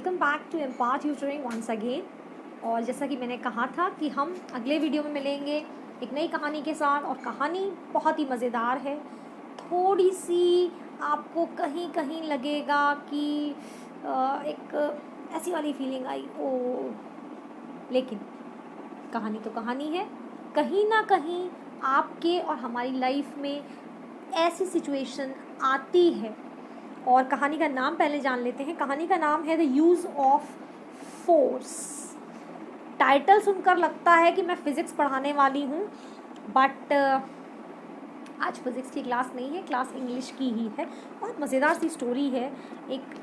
Welcome back to Empower tutoring once again. और जैसा कि मैंने कहा था कि हम अगले वीडियो में मिलेंगे एक नई कहानी के साथ। और कहानी बहुत ही मज़ेदार है। थोड़ी सी आपको कहीं कहीं लगेगा कि एक ऐसी वाली फीलिंग आई ओ, लेकिन कहानी तो कहानी है। कहीं ना कहीं आपके और हमारी लाइफ में ऐसी सिचुएशन आती है। और कहानी का नाम पहले जान लेते हैं। कहानी का नाम है the use of force. Title सुनकर लगता है कि मैं फ़िज़िक्स पढ़ाने वाली हूँ, बट आज फिज़िक्स की क्लास नहीं है, क्लास इंग्लिश की ही है। बहुत मज़ेदार सी स्टोरी है।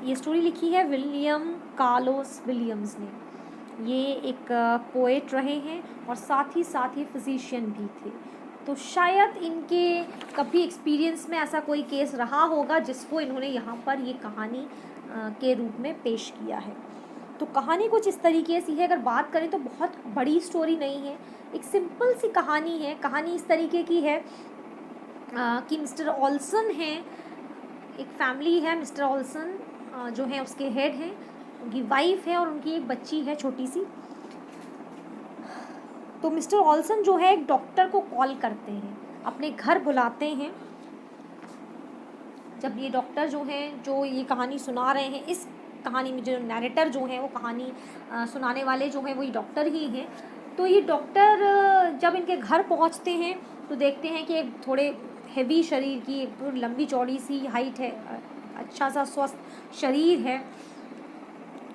ये स्टोरी लिखी है विलियम कार्लोस विलियम्स ने। ये एक पोएट रहे हैं और साथ ही फिजिशियन भी थे। तो शायद इनके कभी एक्सपीरियंस में ऐसा कोई केस रहा होगा जिसको इन्होंने यहाँ पर ये कहानी के रूप में पेश किया है। तो कहानी कुछ इस तरीके से है। अगर बात करें तो बहुत बड़ी स्टोरी नहीं है, एक सिंपल सी कहानी है। कहानी इस तरीके की है कि मिस्टर ऑल्सन हैं, एक फैमिली है। मिस्टर ऑल्सन जो है उसके हेड हैं, उनकी वाइफ है और उनकी एक बच्ची है छोटी सी। तो मिस्टर ऑल्सन जो है एक डॉक्टर को कॉल करते हैं, अपने घर बुलाते हैं। जब ये डॉक्टर जो हैं, जो ये कहानी सुना रहे हैं, इस कहानी में जो नैरेटर जो हैं वो कहानी सुनाने वाले जो हैं वो ये डॉक्टर ही हैं। तो ये डॉक्टर जब इनके घर पहुंचते हैं तो देखते हैं कि एक थोड़े हेवी शरीर की, एक लंबी चौड़ी सी हाइट है, अच्छा सा स्वस्थ शरीर है,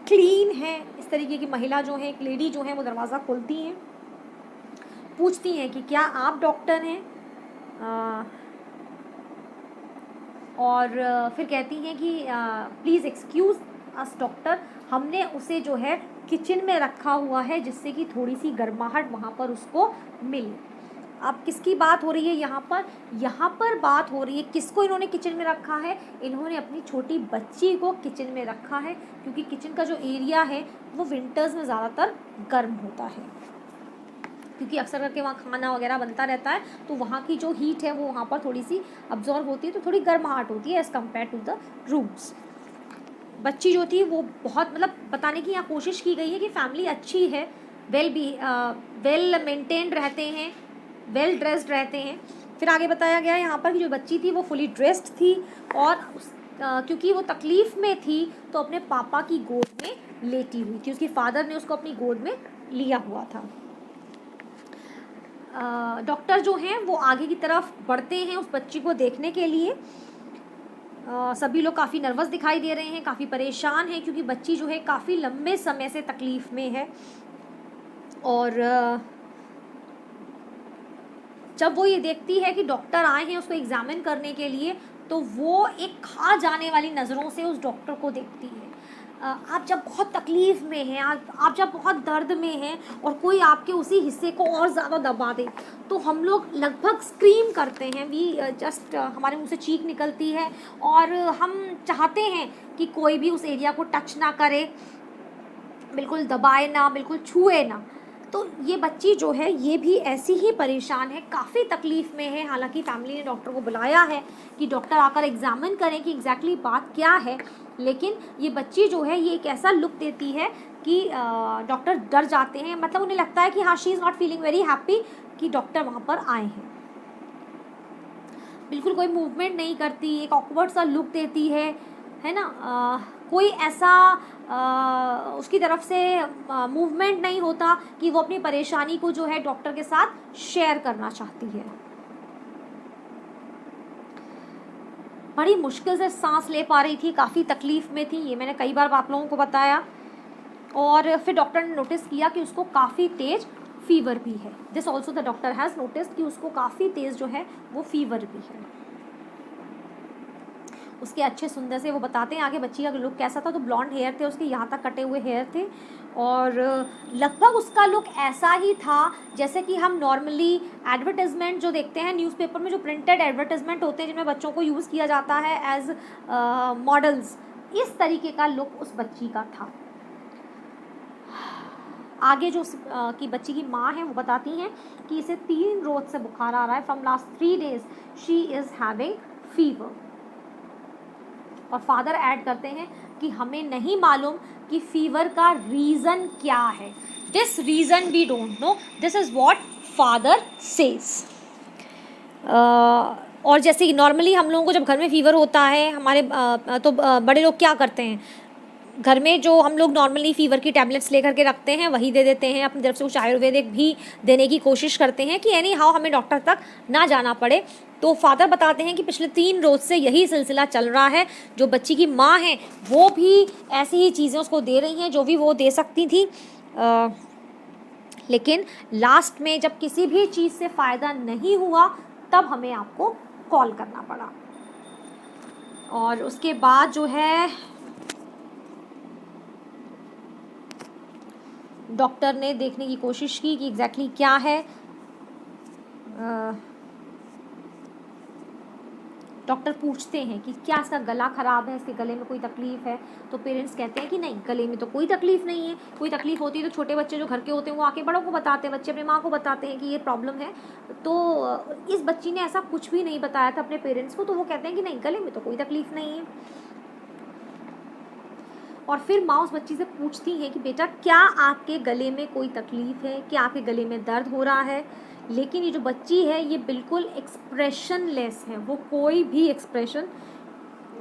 क्लीन है, इस तरीके की महिला जो है, एक लेडी जो है वो दरवाज़ा खोलती हैं, पूछती हैं कि क्या आप डॉक्टर हैं, और फिर कहती हैं कि प्लीज़ एक्सक्यूज़ अस डॉक्टर, हमने उसे जो है किचन में रखा हुआ है जिससे कि थोड़ी सी गर्माहट वहाँ पर उसको मिले। अब किसकी बात हो रही है यहाँ पर? यहाँ पर बात हो रही है किसको इन्होंने किचन में रखा है? इन्होंने अपनी छोटी बच्ची को किचन में रखा है, क्योंकि किचन का जो एरिया है वो विंटर्स में ज़्यादातर गर्म होता है, क्योंकि अक्सर करके वहाँ खाना वगैरह बनता रहता है। तो वहाँ की जो हीट है वो वहाँ पर थोड़ी सी अब्जॉर्व होती है, तो थोड़ी गर्माहट होती है as compared to the rooms. बच्ची जो थी वो बहुत, मतलब बताने की यहाँ कोशिश की गई है कि फैमिली अच्छी है, वेल मेंटेन्ड रहते हैं, वेल ड्रेस्ड रहते हैं। फिर आगे बताया गया यहाँ पर कि जो बच्ची थी वो फुली ड्रेस्ड थी और क्योंकि वो तकलीफ़ में थी तो अपने पापा की गोद में लेटी हुई थी। उसके फादर ने उसको अपनी गोद में लिया हुआ था। डॉक्टर जो हैं वो आगे की तरफ बढ़ते हैं उस बच्ची को देखने के लिए। सभी लोग काफ़ी नर्वस दिखाई दे रहे हैं, काफ़ी परेशान हैं, क्योंकि बच्ची जो है काफ़ी लंबे समय से तकलीफ़ में है। और जब वो ये देखती है कि डॉक्टर आए हैं उसको एग्ज़ामिन करने के लिए, तो वो एक खा जाने वाली नज़रों से उस डॉक्टर को देखती है। आप जब बहुत तकलीफ़ में हैं, आप जब बहुत दर्द में हैं और कोई आपके उसी हिस्से को और ज़्यादा दबा दे, तो हम लोग लगभग स्क्रीम करते हैं। हमारे मुंह से चीख निकलती है और हम चाहते हैं कि कोई भी उस एरिया को टच ना करे, बिल्कुल दबाए ना, बिल्कुल छुए ना। तो ये बच्ची जो है ये भी ऐसी ही परेशान है, काफ़ी तकलीफ़ में है। हालांकि फैमिली ने डॉक्टर को बुलाया है कि डॉक्टर आकर एग्ज़ामिन करें कि एग्जैक्टली बात क्या है, लेकिन ये बच्ची जो है ये एक ऐसा लुक देती है कि डॉक्टर डर जाते हैं। मतलब उन्हें लगता है कि हाँ, she is not feeling very happy कि डॉक्टर वहाँ पर आए हैं। बिल्कुल कोई मूवमेंट नहीं करती, एक ऑकवर्ड सा लुक देती है ना। कोई ऐसा उसकी तरफ से मूवमेंट नहीं होता कि वो अपनी परेशानी को जो है डॉक्टर के साथ शेयर करना चाहती है। बड़ी मुश्किल से सांस ले पा रही थी, काफ़ी तकलीफ़ में थी, ये मैंने कई बार आप लोगों को बताया। और फिर डॉक्टर ने नोटिस किया कि उसको काफ़ी तेज़ फीवर भी है। This also the doctor has notice कि उसको काफ़ी तेज़ जो है वो फीवर भी है। उसके अच्छे सुंदर से वो बताते हैं आगे बच्ची का लुक कैसा था। तो ब्लॉन्ड हेयर थे उसके, यहाँ तक कटे हुए हेयर थे, और लगभग उसका लुक ऐसा ही था जैसे कि हम नॉर्मली एडवर्टाइजमेंट जो देखते हैं न्यूज़पेपर में, जो प्रिंटेड एडवर्टाइजमेंट होते हैं जिनमें बच्चों को यूज़ किया जाता है एज मॉडल्स, इस तरीके का लुक उस बच्ची का था। आगे जो की बच्ची की माँ है वो बताती हैं कि इसे 3 रोज से बुखार आ रहा है, from last 3 days she is having fever. और फादर ऐड करते हैं क्योंकि हमें नहीं मालूम कि फीवर का रीज़न क्या है. This reason we don't know, this is what father says. और जैसे नॉर्मली हम लोगों को जब घर में फीवर होता है हमारे तो बड़े लोग क्या करते हैं, घर में जो हम लोग नॉर्मली फ़ीवर की टैबलेट्स लेकर के रखते हैं वही दे देते हैं. अपनी तरफ से कुछ आयुर्वेदिक भी देने की कोशिश करते हैं कि एनी हाउ हमें डॉक्टर तक ना जाना पड़े. तो फादर बताते हैं कि पिछले 3 रोज़ से यही सिलसिला चल रहा है. जो बच्ची की माँ है वो भी ऐसी ही चीज़ें उसको दे रही हैं जो भी वो दे सकती थी. लेकिन लास्ट में जब किसी भी चीज़ से फ़ायदा नहीं हुआ तब हमें आपको कॉल करना पड़ा. और उसके बाद जो है डॉक्टर ने देखने की कोशिश की कि एग्जैक्टली क्या है. डॉक्टर पूछते हैं कि क्या इसका गला ख़राब है, इसके गले में कोई तकलीफ़ है. तो पेरेंट्स कहते हैं कि नहीं, गले में तो कोई तकलीफ़ नहीं है. कोई तकलीफ़ होती है तो छोटे बच्चे जो घर के होते हैं वो आके बड़ों को बताते हैं, बच्चे अपनी माँ को बताते हैं कि ये प्रॉब्लम है. तो इस बच्ची ने ऐसा कुछ भी नहीं बताया था अपने पेरेंट्स को, तो वो कहते हैं कि नहीं, गले में तो कोई तकलीफ़ नहीं है. और फिर माँ उस बच्ची से पूछती है कि बेटा क्या आपके गले में कोई तकलीफ़ है, क्या आपके गले में दर्द हो रहा है. लेकिन ये जो बच्ची है ये बिल्कुल एक्सप्रेशनलेस है, वो कोई भी एक्सप्रेशन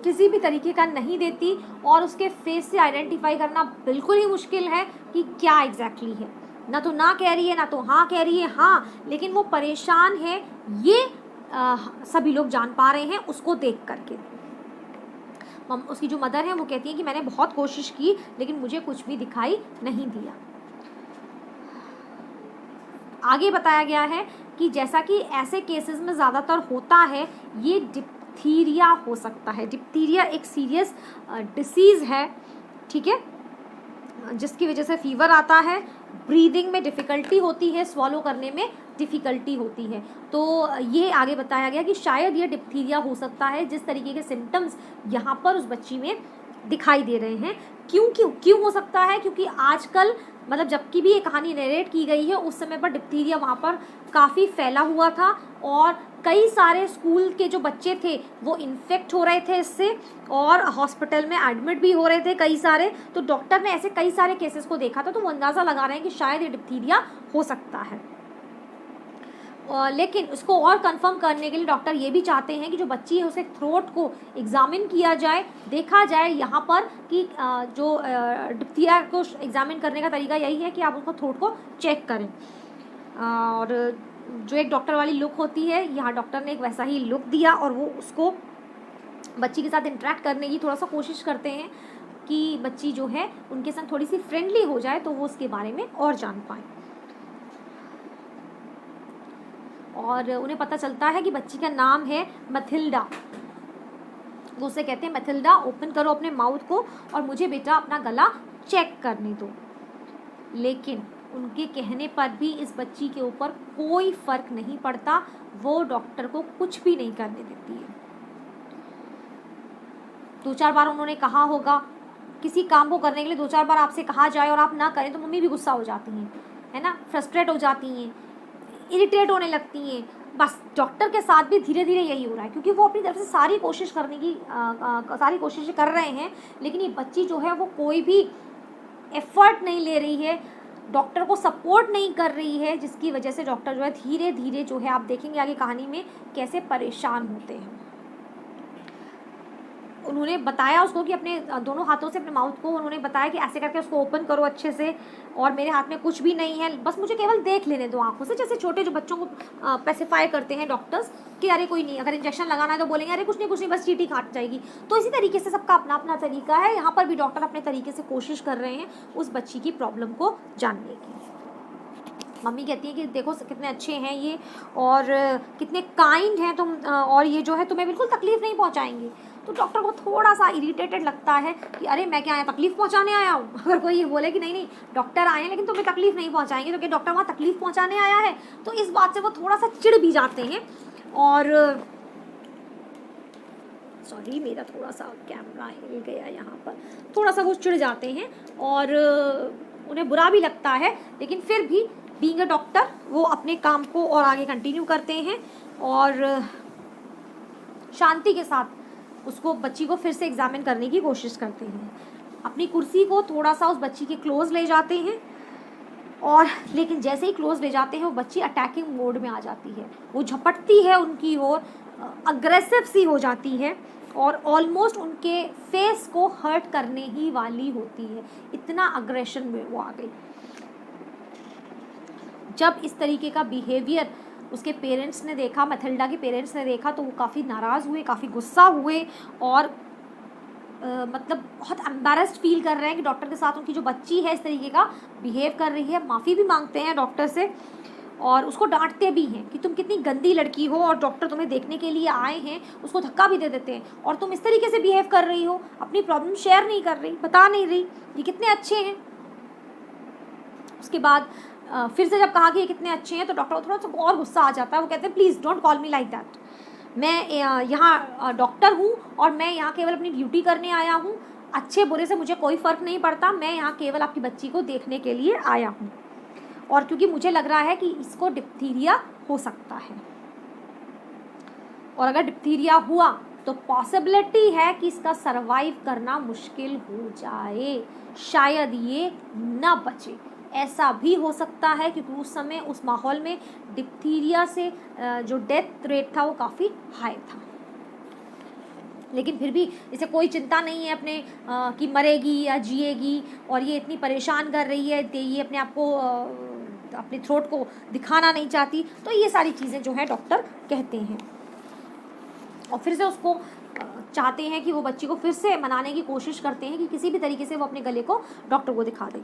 किसी भी तरीके का नहीं देती और उसके फेस से आइडेंटिफाई करना बिल्कुल ही मुश्किल है कि क्या एग्जैक्टली है. ना तो ना कह रही है ना तो हाँ कह रही है. हाँ, लेकिन वो परेशान है ये सभी लोग जान पा रहे हैं उसको देख करके. उसकी जो मदर है वो कहती है कि मैंने बहुत कोशिश की लेकिन मुझे कुछ भी दिखाई नहीं दिया. आगे बताया गया है कि जैसा कि ऐसे केसेस में ज़्यादातर होता है ये डिप्थीरिया हो सकता है. डिप्थीरिया एक सीरियस डिसीज़ है, ठीक है, जिसकी वजह से फीवर आता है, ब्रीदिंग में डिफ़िकल्टी होती है, स्वॉलो करने में डिफ़िकल्टी होती है. तो ये आगे बताया गया कि शायद ये डिप्थीरिया हो सकता है, जिस तरीके के सिम्टम्स यहाँ पर उस बच्ची में दिखाई दे रहे हैं. क्यों हो सकता है, क्योंकि आजकल मतलब जबकि भी ये कहानी नरेट की गई है उस समय पर डिप्थीरिया वहाँ पर काफ़ी फैला हुआ था और कई सारे स्कूल के जो बच्चे थे वो इन्फेक्ट हो रहे थे इससे और हॉस्पिटल में एडमिट भी हो रहे थे कई सारे. तो डॉक्टर ने ऐसे कई सारे केसेस को देखा था, तो वो अंदाज़ा लगा रहे हैं कि शायद ये डिप्थीरिया हो सकता है. लेकिन उसको और कंफर्म करने के लिए डॉक्टर ये भी चाहते हैं कि जो बच्ची है उसे थ्रोट को एग्ज़ामिन किया जाए, देखा जाए यहाँ पर कि जो डिप्थीरिया को एग्ज़ामिन करने का तरीका यही है कि आप उसको थ्रोट को चेक करें. और जो एक डॉक्टर वाली लुक होती है, यहाँ डॉक्टर ने एक वैसा ही लुक दिया और वो उसको बच्ची के साथ इंटरेक्ट करने की थोड़ा सा कोशिश करते हैं कि बच्ची जो है उनके साथ थोड़ी सी फ्रेंडली हो जाए तो वो उसके बारे में और जान पाए. और उन्हें पता चलता है कि बच्ची का नाम है मैथिल्डा. वो उसे कहते हैं मैथिल्डा ओपन करो अपने माउथ को और मुझे बेटा अपना गला चेक करने दो. लेकिन उनके कहने पर भी इस बच्ची के ऊपर कोई फ़र्क नहीं पड़ता, वो डॉक्टर को कुछ भी नहीं करने देती है. 2-4 बार उन्होंने कहा होगा, किसी काम को करने के लिए 2-4 बार आपसे कहा जाए और आप ना करें तो मम्मी भी गुस्सा हो जाती हैं, है ना, फ्रस्ट्रेट हो जाती हैं, इरिटेट होने लगती हैं. बस डॉक्टर के साथ भी धीरे धीरे यही हो रहा है क्योंकि वो अपनी तरफ से सारी कोशिश करने की सारी कोशिशें कर रहे हैं, लेकिन ये बच्ची जो है वो कोई भी एफर्ट नहीं ले रही है, डॉक्टर को सपोर्ट नहीं कर रही है, जिसकी वजह से डॉक्टर जो है धीरे धीरे जो है आप देखेंगे आगे कहानी में कैसे परेशान होते हैं. उन्होंने बताया उसको कि अपने दोनों हाथों से अपने माउथ को उन्होंने बताया कि ऐसे करके उसको ओपन करो अच्छे से और मेरे हाथ में कुछ भी नहीं है, बस मुझे केवल देख लेने दो आंखों से. जैसे छोटे जो बच्चों को पेसिफाई करते हैं डॉक्टर्स कि अरे कोई नहीं, अगर इंजेक्शन लगाना है तो बोलेंगे अरे कुछ नहीं बस चीटी काट जाएगी. तो इसी तरीके से सबका अपना अपना तरीका है. यहाँ पर भी डॉक्टर अपने तरीके से कोशिश कर रहे हैं उस बच्ची की प्रॉब्लम को जानने की. मम्मी कहती है कि देखो कितने अच्छे हैं ये और कितने काइंड हैं तुम और ये जो है तुम्हें बिल्कुल तकलीफ़ नहीं पहुँचाएंगे. तो डॉक्टर को थोड़ा सा इरिटेटेड लगता है कि अरे मैं क्या आया तकलीफ़ पहुंचाने आया हूँ. अगर कोई ये बोले कि नहीं डॉक्टर आए हैं लेकिन तुम्हें तकलीफ़ नहीं पहुंचाएंगे तो क्या डॉक्टर वहाँ तकलीफ़ पहुंचाने आया है. तो इस बात से वो थोड़ा सा चिढ़ भी जाते हैं और सॉरी मेरा थोड़ा सा कैमरा हिल गया यहाँ पर, थोड़ा सा वो चिढ़ जाते हैं और उन्हें बुरा भी लगता है, लेकिन फिर भी बीइंग अ डॉक्टर वो अपने काम को और आगे कंटिन्यू करते हैं और शांति के साथ उसको बच्ची को फिर से एग्जामिन करने की कोशिश करते हैं. अपनी कुर्सी को थोड़ा सा उस बच्ची के क्लोज ले जाते हैं, और लेकिन जैसे ही क्लोज ले जाते हैं वो बच्ची अटैकिंग मोड में आ जाती है, वो झपटती है उनकी ओर, अग्रेसिव सी हो जाती है और ऑलमोस्ट उनके फेस को हर्ट करने ही वाली होती है, इतना अग्रेशन में वो आ गई। जब इस तरीके का बिहेवियर उसके पेरेंट्स ने देखा, मैथिल्डा के पेरेंट्स ने देखा, तो वो काफ़ी नाराज़ हुए, काफ़ी गुस्सा हुए और मतलब बहुत एम्बैरेस्ड फील कर रहे हैं कि डॉक्टर के साथ उनकी जो बच्ची है इस तरीके का बिहेव कर रही है। माफ़ी भी मांगते हैं डॉक्टर से और उसको डांटते भी हैं कि तुम कितनी गंदी लड़की हो और डॉक्टर तुम्हें देखने के लिए आए हैं, उसको धक्का भी दे देते हैं और तुम इस तरीके से बिहेव कर रही हो, अपनी प्रॉब्लम शेयर नहीं कर रही, बता नहीं रही, ये कितने अच्छे हैं। उसके बाद फिर से जब कहा कि ये कितने अच्छे हैं तो डॉक्टर को थोड़ा सा और गुस्सा आ जाता है। वो कहते हैं please don't call me like that, मैं यहाँ डॉक्टर हूँ और मैं यहाँ केवल अपनी ड्यूटी करने आया हूँ, अच्छे बुरे से मुझे कोई फ़र्क नहीं पड़ता, मैं यहाँ केवल आपकी बच्ची को देखने के लिए आया हूँ और क्योंकि मुझे लग रहा है कि इसको डिप्थीरिया हो सकता है और अगर डिप्थीरिया हुआ तो पॉसिबिलिटी है कि इसका सरवाइव करना मुश्किल हो जाए, शायद ये ना बचे, ऐसा भी हो सकता है क्योंकि उस समय उस माहौल में डिप्थीरिया से जो डेथ रेट था वो काफ़ी हाई था। लेकिन फिर भी इसे कोई चिंता नहीं है अपने कि मरेगी या जिएगी और ये इतनी परेशान कर रही है, ये अपने आप को अपने थ्रोट को दिखाना नहीं चाहती, तो ये सारी चीज़ें जो है डॉक्टर कहते हैं और फिर से उसको चाहते हैं कि वो बच्ची को फिर से मनाने की कोशिश करते हैं कि किसी भी तरीके से वो अपने गले को डॉक्टर को दिखा दे।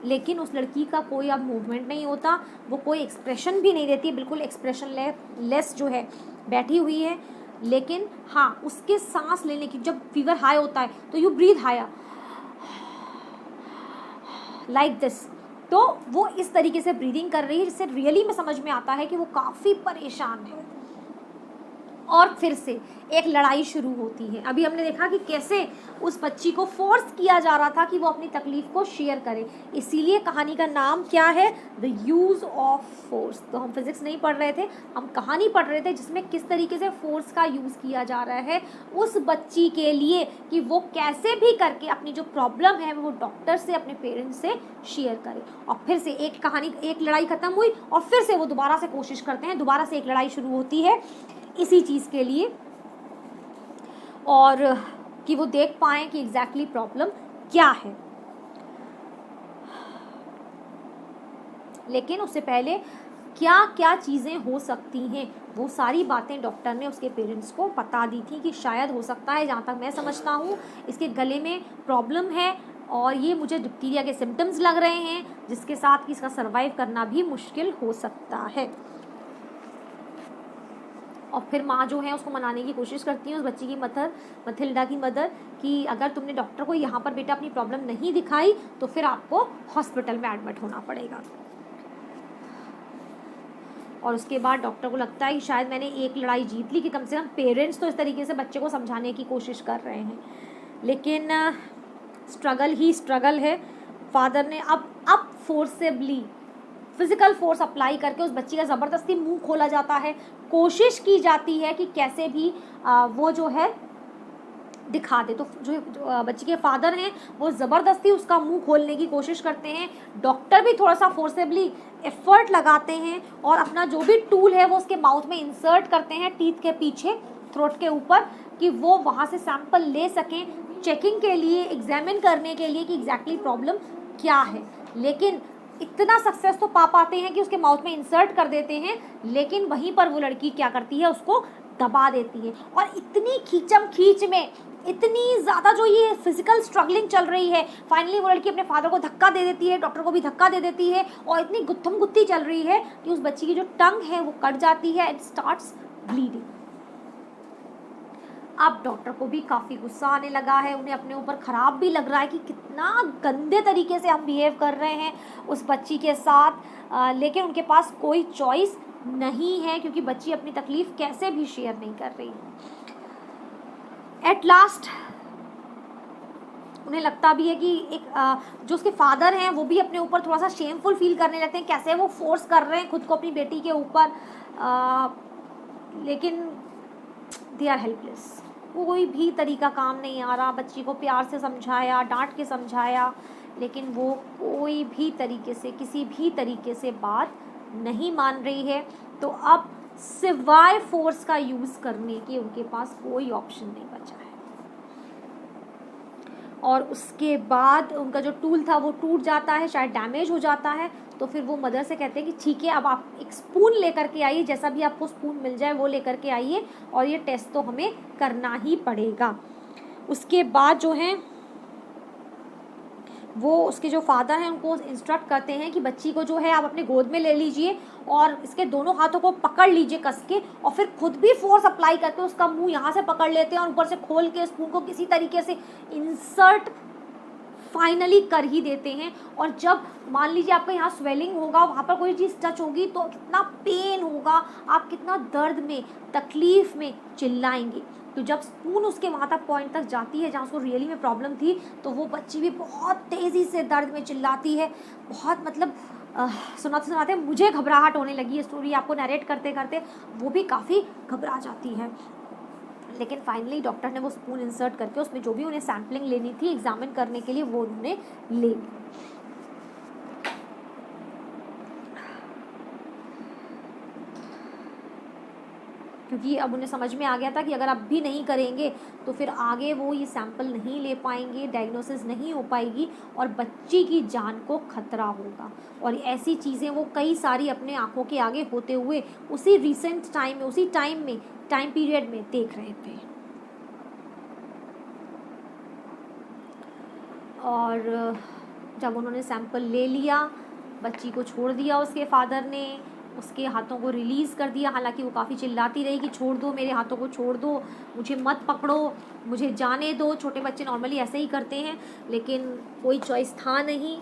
लेकिन उस लड़की का कोई अब मूवमेंट नहीं होता, वो कोई एक्सप्रेशन भी नहीं देती है, बिल्कुल एक्सप्रेशन लेस जो है बैठी हुई है। लेकिन हाँ, उसके सांस लेने की, जब फीवर हाई होता है तो you breathe higher like this, तो वो इस तरीके से ब्रीदिंग कर रही है जिससे रियली में समझ में आता है कि वो काफ़ी परेशान है। और फिर से एक लड़ाई शुरू होती है। अभी हमने देखा कि कैसे उस बच्ची को फोर्स किया जा रहा था कि वो अपनी तकलीफ को शेयर करे, इसीलिए कहानी का नाम क्या है, द यूज़ ऑफ फोर्स। तो हम फिजिक्स नहीं पढ़ रहे थे, हम कहानी पढ़ रहे थे जिसमें किस तरीके से फोर्स का यूज़ किया जा रहा है उस बच्ची के लिए कि वो कैसे भी करके अपनी जो प्रॉब्लम है वो डॉक्टर से, अपने पेरेंट्स से शेयर करे। और फिर से एक लड़ाई ख़त्म हुई और फिर से वो दोबारा से कोशिश करते हैं, दोबारा से एक लड़ाई शुरू होती है इसी चीज़ के लिए, और कि वो देख पाएँ कि एग्जैक्टली प्रॉब्लम क्या है। लेकिन उससे पहले क्या क्या चीज़ें हो सकती हैं, वो सारी बातें डॉक्टर ने उसके पेरेंट्स को बता दी थी कि शायद हो सकता है, जहाँ तक मैं समझता हूँ, इसके गले में प्रॉब्लम है और ये मुझे डिप्थीरिया के सिम्टम्स लग रहे हैं जिसके साथ कि इसका सर्वाइव करना भी मुश्किल हो सकता है। और फिर माँ जो है उसको मनाने की कोशिश करती है, उस बच्ची की मदर, मैथिल्डा की मदर, कि अगर तुमने डॉक्टर को यहाँ पर बेटा अपनी प्रॉब्लम नहीं दिखाई तो फिर आपको हॉस्पिटल में एडमिट होना पड़ेगा। और उसके बाद डॉक्टर को लगता है कि शायद मैंने एक लड़ाई जीत ली कि कम से कम पेरेंट्स तो इस तरीके से बच्चे को समझाने की कोशिश कर रहे हैं। लेकिन स्ट्रगल ही स्ट्रगल है। फादर ने अब फोर्सेबली फिजिकल फोर्स अप्लाई करके उस बच्ची का ज़बरदस्ती मुंह खोला जाता है, कोशिश की जाती है कि कैसे भी वो जो है दिखा दे। तो जो बच्ची के फादर हैं वो ज़बरदस्ती उसका मुंह खोलने की कोशिश करते हैं, डॉक्टर भी थोड़ा सा फोर्सेबली एफर्ट लगाते हैं और अपना जो भी टूल है वो उसके माउथ में इंसर्ट करते हैं, टीथ के पीछे, थ्रोट के ऊपर, कि वो वहाँ से सैंपल ले सकें चेकिंग के लिए, एग्जामिन करने के लिए कि एग्जैक्टली प्रॉब्लम क्या है। लेकिन इतना सक्सेस तो पा पाते हैं कि उसके माउथ में इंसर्ट कर देते हैं, लेकिन वहीं पर वो लड़की क्या करती है, उसको दबा देती है। और इतनी खींचम खींच में, इतनी ज़्यादा जो ये फिजिकल स्ट्रगलिंग चल रही है, फाइनली वो लड़की अपने फादर को धक्का दे देती है, डॉक्टर को भी धक्का दे देती है और इतनी गुत्थम गुत्ती चल रही है कि उस बच्ची की जो टंग है वो कट जाती है, इट स्टार्ट्स ब्लीडिंग। अब डॉक्टर को भी काफ़ी गुस्सा आने लगा है, उन्हें अपने ऊपर ख़राब भी लग रहा है कि कितना गंदे तरीके से हम बिहेव कर रहे हैं उस बच्ची के साथ। लेकिन उनके पास कोई चॉइस नहीं है क्योंकि बच्ची अपनी तकलीफ़ कैसे भी शेयर नहीं कर रही। एट लास्ट उन्हें लगता भी है कि एक जो उसके फादर हैं वो भी अपने ऊपर थोड़ा सा शेमफुल फील करने लगते हैं, कैसे वो फोर्स कर रहे हैं खुद को अपनी बेटी के ऊपर, लेकिन दे आर हेल्पलेस। कोई भी तरीका काम नहीं आ रहा, बच्ची को प्यार से समझाया, डांट के समझाया, लेकिन वो कोई भी तरीके से, किसी भी तरीके से बात नहीं मान रही है। तो अब सिवाय फोर्स का यूज़ करने के उनके पास कोई ऑप्शन नहीं बचा है। और उसके बाद उनका जो टूल था वो टूट जाता है, शायद डैमेज हो जाता है। तो फिर वो मदर से कहते हैं कि ठीक है, अब आप एक स्पून लेकर के आइए, जैसा भी आपको स्पून मिल जाए वो लेकर के आइए, और ये टेस्ट तो हमें करना ही पड़ेगा। उसके बाद जो है वो उसके जो फादर हैं उनको इंस्ट्रक्ट करते हैं कि बच्ची को जो है आप अपने गोद में ले लीजिए और इसके दोनों हाथों को पकड़ लीजिए कस के, और फिर खुद भी फोर्स अप्लाई करके उसका मुंह यहाँ से पकड़ लेते हैं और ऊपर से खोल के स्पून को किसी तरीके से इंसर्ट फाइनली कर ही देते हैं। और जब मान लीजिए आपका यहाँ स्वेलिंग होगा, वहाँ पर कोई चीज़ टच होगी तो कितना पेन होगा, आप कितना दर्द में, तकलीफ़ में चिल्लाएंगे। तो जब स्पून उसके वहाँ तक पॉइंट तक जाती है जहाँ उसको रियली में प्रॉब्लम थी, तो वो बच्ची भी बहुत तेज़ी से दर्द में चिल्लाती है। बहुत मतलब सुनाते सुनाते मुझे घबराहट होने लगी है, स्टोरी आपको नरेट करते करते वो भी काफ़ी घबरा जाती है। लेकिन फाइनली डॉक्टर ने वो स्पून इंसर्ट करके उसमें जो भी उन्हें सैम्पलिंग लेनी थी एग्जामिन करने के लिए वो उन्होंने ले ली। क्योंकि अब उन्हें समझ में आ गया था कि अगर अब भी नहीं करेंगे तो फिर आगे वो ये सैंपल नहीं ले पाएंगे, डायग्नोसिस नहीं हो पाएगी और बच्ची की जान को खतरा होगा। और ऐसी चीज़ें वो कई सारी अपने आंखों के आगे होते हुए उसी रिसेंट टाइम में, उसी टाइम पीरियड में देख रहे थे। और जब उन्होंने सैंपल ले लिया, बच्ची को छोड़ दिया उसके फादर ने, उसके हाथों को रिलीज़ कर दिया। हालांकि वो काफ़ी चिल्लाती रही कि छोड़ दो, मेरे हाथों को छोड़ दो, मुझे मत पकड़ो, मुझे जाने दो। छोटे बच्चे नॉर्मली ऐसे ही करते हैं, लेकिन कोई चॉइस था नहीं।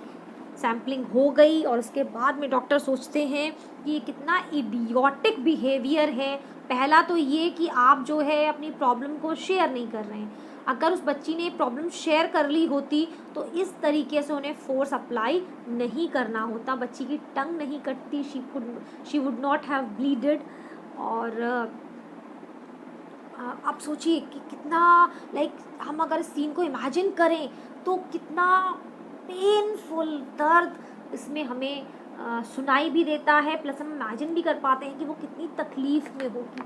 सैम्पलिंग हो गई और उसके बाद में डॉक्टर सोचते हैं कि ये कितना इडियोटिक बिहेवियर है। पहला तो ये कि आप जो है अपनी प्रॉब्लम को शेयर नहीं कर रहे हैं। अगर उस बच्ची ने प्रॉब्लम शेयर कर ली होती तो इस तरीके से उन्हें फोर्स अप्लाई नहीं करना होता, बच्ची की टंग नहीं कटती, शी वुड नॉट हैव ब्लीडेड। और आप सोचिए कि कितना हम अगर इस सीन को इमेजिन करें तो कितना पेनफुल दर्द इसमें हमें सुनाई भी देता है, प्लस हम इमेजिन भी कर पाते हैं कि वो कितनी तकलीफ़ में होगी।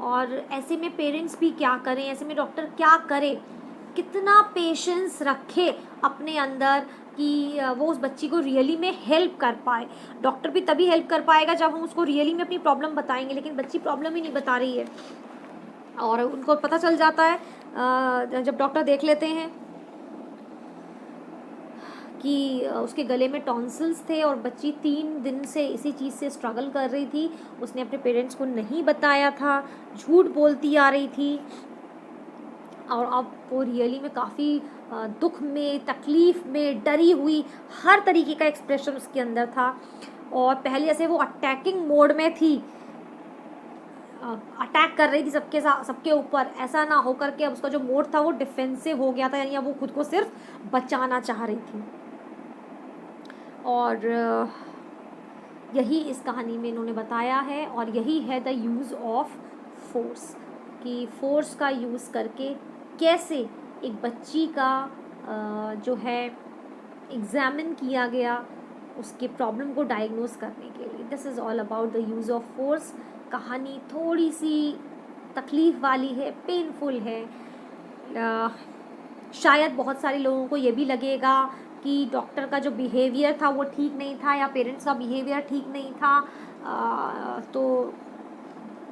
और ऐसे में पेरेंट्स भी क्या करें, ऐसे में डॉक्टर क्या करे, कितना पेशेंस रखे अपने अंदर कि वो उस बच्ची को रियली में हेल्प कर पाए। डॉक्टर भी तभी हेल्प कर पाएगा जब हम उसको रियली में अपनी प्रॉब्लम बताएंगे, लेकिन बच्ची प्रॉब्लम ही नहीं बता रही है। और उनको पता चल जाता है जब डॉक्टर देख लेते हैं कि उसके गले में टॉन्सिल्स थे और बच्ची 3 दिन से इसी चीज़ से स्ट्रगल कर रही थी। उसने अपने पेरेंट्स को नहीं बताया था, झूठ बोलती आ रही थी, और अब वो रियली में काफ़ी दुख में, तकलीफ़ में, डरी हुई, हर तरीके का एक्सप्रेशन उसके अंदर था। और पहले जैसे वो अटैकिंग मोड में थी, अटैक कर रही थी सबके ऊपर, ऐसा ना हो करके अब उसका जो मोड था वो डिफेंसिव हो गया था, यानी अब वो खुद को सिर्फ बचाना चाह रही थी। और यही इस कहानी में इन्होंने बताया है, और यही है द यूज़ ऑफ फोर्स, कि फोर्स का यूज़ करके कैसे एक बच्ची का जो है एग्ज़ामिन किया गया उसके प्रॉब्लम को डायग्नोस करने के लिए। This is all about the use of force. कहानी थोड़ी सी तकलीफ़ वाली है, पेनफुल है। शायद बहुत सारे लोगों को ये भी लगेगा कि डॉक्टर का जो बिहेवियर था वो ठीक नहीं था, या पेरेंट्स का बिहेवियर ठीक नहीं था, तो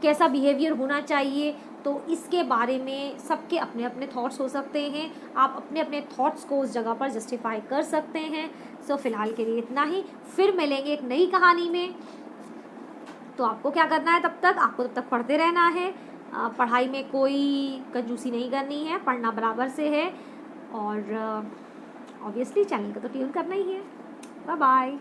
कैसा बिहेवियर होना चाहिए। तो इसके बारे में सबके अपने अपने थॉट्स हो सकते हैं, आप अपने अपने थॉट्स को उस जगह पर जस्टिफाई कर सकते हैं। सो फ़िलहाल के लिए इतना ही, फिर मिलेंगे एक नई कहानी में। तो आपको क्या करना है, आपको तब तक पढ़ते रहना है। पढ़ाई में कोई कंजूसी नहीं करनी है, पढ़ना बराबर से है, और ऑब्वियसली चैनल को तो ट्यून करना ही है। Bye bye.